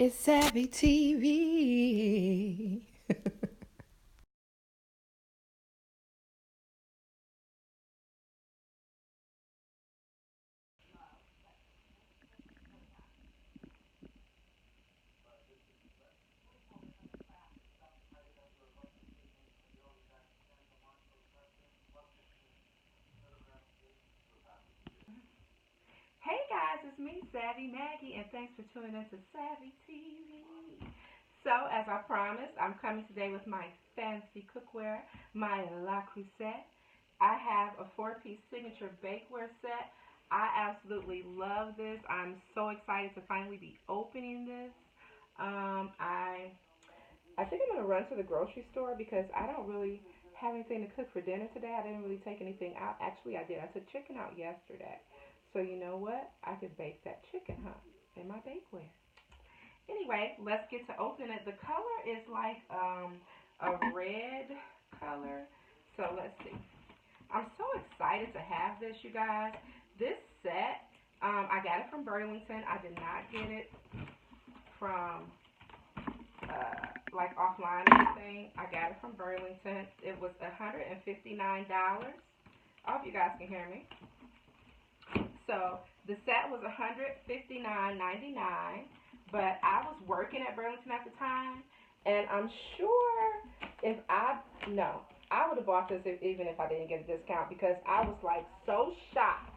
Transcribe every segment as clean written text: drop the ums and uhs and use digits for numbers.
It's Savvy TV. Hey guys, it's me, Savvy Maggie, and thanks for tuning in to Savvy TV. So, as I promised, I'm coming today with my fancy cookware, my La Creuset. I have a four-piece signature bakeware set. I absolutely love this. I'm so excited to finally be opening this. I think I'm gonna run to the grocery store because I don't really have anything to cook for dinner today. I didn't really take anything out. Actually, I did. I took chicken out yesterday. So you know what? I could bake that chicken, huh? In my bakeware. Anyway, let's get to open it. The color is like a red color. So let's see. I'm so excited to have this, you guys. This set, I got it from Burlington. I did not get it from like offline or anything. I got it from Burlington. It was $159. I hope you guys can hear me. So the set was $159.99, but I was working at Burlington at the time, and I'm sure if I no, I would have bought this even if I didn't get a discount because I was like so shocked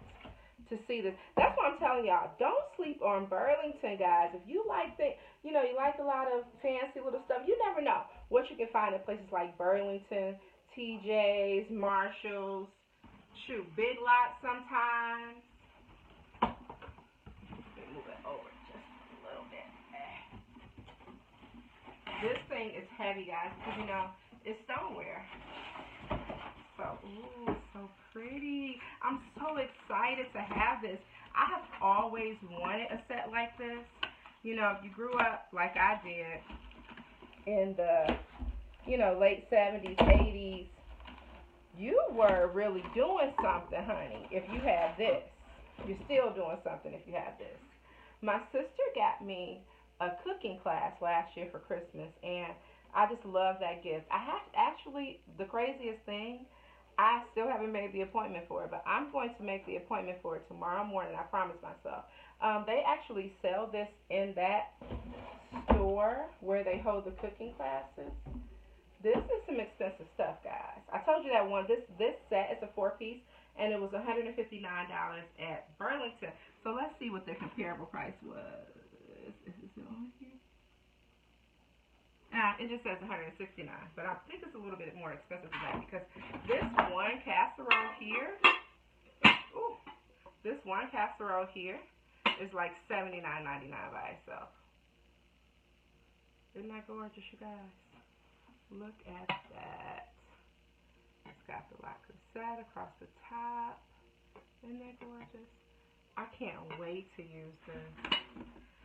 to see this. That's what I'm telling y'all. Don't sleep on Burlington, guys. If you like you like a lot of fancy little stuff. You never know what you can find in places like Burlington, TJ's, Marshalls, shoot, Big Lots sometimes. Let me move it over just a little bit. This thing is heavy, guys, because it's stoneware. So, ooh, it's so pretty. I'm so excited to have this. I have always wanted a set like this. If you grew up like I did in the, late 70s, 80s, you were really doing something, honey, if you have this. You're still doing something if you have this. My sister got me a cooking class last year for Christmas, and I just love that gift. I have actually, the craziest thing, I still haven't made the appointment for it, but I'm going to make the appointment for it tomorrow morning. I promise myself. They actually sell this in that store where they hold the cooking classes. This is some expensive stuff, guys. I told you that one. This set is a four piece, and it was $159 at Burlington. So let's see what the comparable price was. Is this on here? It just says 169, but I think it's a little bit more expensive than that because this one casserole here, ooh, this one casserole here is like $79.99 by itself. Isn't that gorgeous, you guys? Look at that. It's got the La Creuset across the top. Isn't that gorgeous? I can't wait to use this.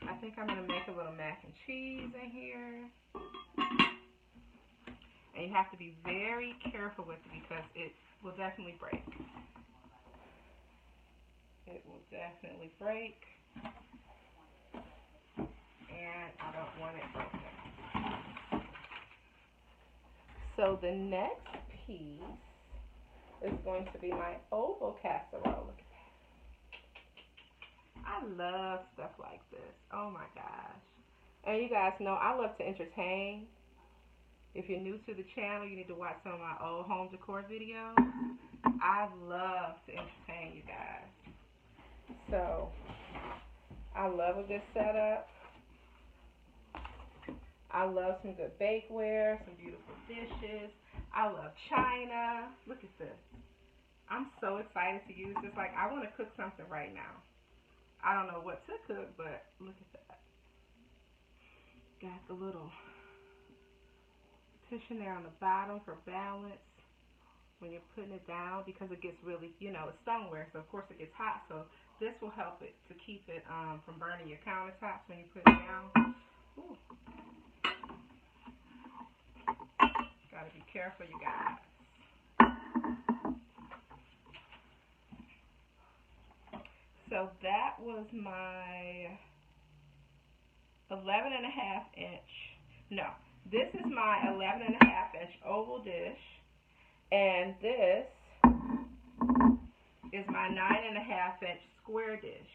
I think I'm going to make a little mac and cheese in here. And you have to be very careful with it because it will definitely break. It will definitely break. And I don't want it broken. So the next piece is going to be my oval casserole. Look at that. I love stuff like this. Oh my gosh. And you guys know I love to entertain. If you're new to the channel, you need to watch some of my old home decor videos. I love to entertain you guys. So I love a good setup. I love some good bakeware, some beautiful dishes. I love china. Look at this. I'm so excited to use this. Like, I want to cook something right now. I don't know what to cook, but look at that. Got the little cushion there on the bottom for balance when you're putting it down because it gets really, it's stoneware, so of course it gets hot. So this will help it to keep it from burning your countertops when you put it down. Ooh. Gotta be careful, you guys. So that was my 11.5 inch. No, this is my 11.5 inch oval dish, and this is my 9.5 inch square dish.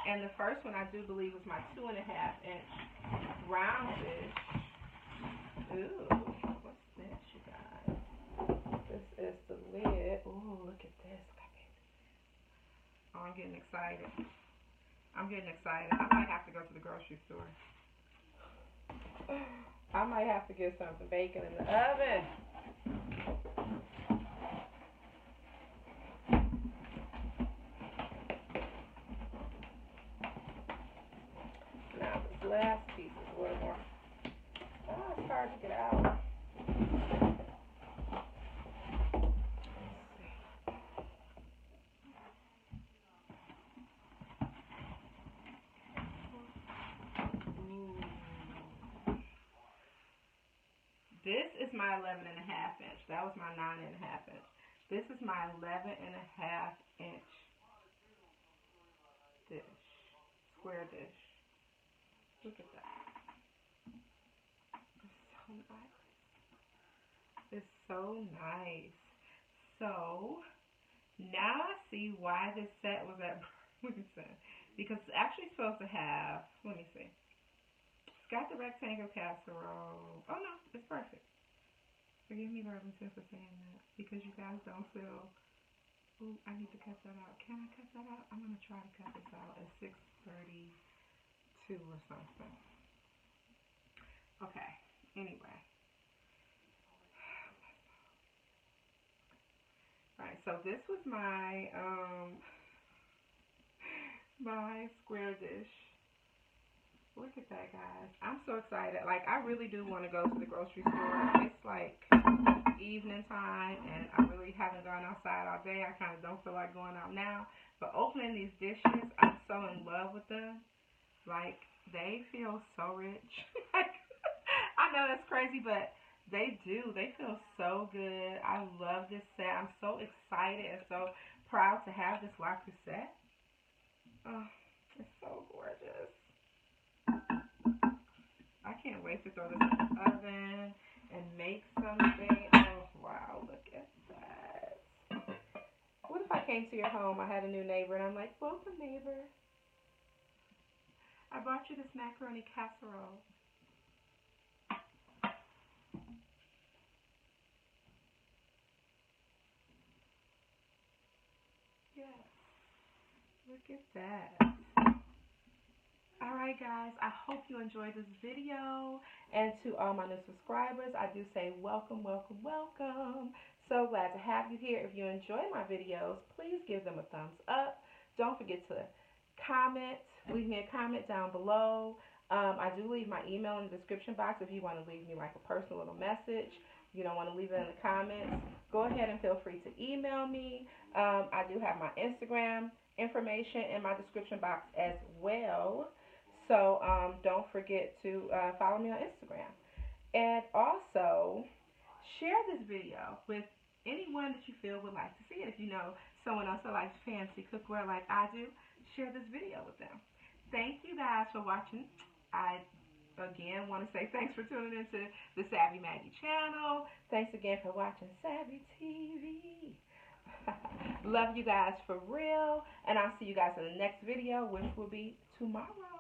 And the first one I do believe was my 2.5 inch round dish. Ooh, what's this, you guys? This is the lid. Ooh, look at this. Oh, I'm getting excited. I'm getting excited. I might have to go to the grocery store. I might have to get some bacon in the oven. Now this last piece is a little more. Oh, it's hard to get out. This is my 11.5 inch. That was my 9.5 inch. This is my 11.5 inch dish, square dish. Look at that. It's so nice. It's so nice. So now I see why this set was at Burlington, because it's actually supposed to have. Let me see. It's got the rectangle casserole. Oh no, it's perfect. Forgive me, Burlington, for saying that, because you guys don't sell. Ooh, I need to cut that out. Can I cut that out? I'm gonna try to cut this out at 6:32 or something. Okay. Anyway. Alright, so this was my my square dish. Look at that, guys. I'm so excited. Like, I really do want to go to the grocery store. It's like evening time, and I really haven't gone outside all day. I kind of don't feel like going out now. But opening these dishes, I'm so in love with them. Like, they feel so rich. Like, I know that's crazy, but they do. They feel so good. I love this set. I'm so excited and so proud to have this La Creuset. Oh, it's so gorgeous. I can't wait to throw this in the oven and make something. Oh, wow, look at that. What if I came to your home, I had a new neighbor, and I'm like, welcome, neighbor. I brought you this macaroni casserole. Yes, look at that. Alright guys, I hope you enjoyed this video, and to all my new subscribers, I do say welcome, welcome, welcome. So glad to have you here. If you enjoy my videos, please give them a thumbs up. Don't forget to comment, leave me a comment down below. I do leave my email in the description box if you want to leave me like a personal little message. You don't want to leave it in the comments, go ahead and feel free to email me. I do have my Instagram information in my description box as well. So don't forget to follow me on Instagram. And also, share this video with anyone that you feel would like to see it. If you know someone else that likes fancy cookware like I do, share this video with them. Thank you guys for watching. I, again, want to say thanks for tuning into the Savvy Maggie channel. Thanks again for watching Savvy TV. Love you guys for real. And I'll see you guys in the next video, which will be tomorrow.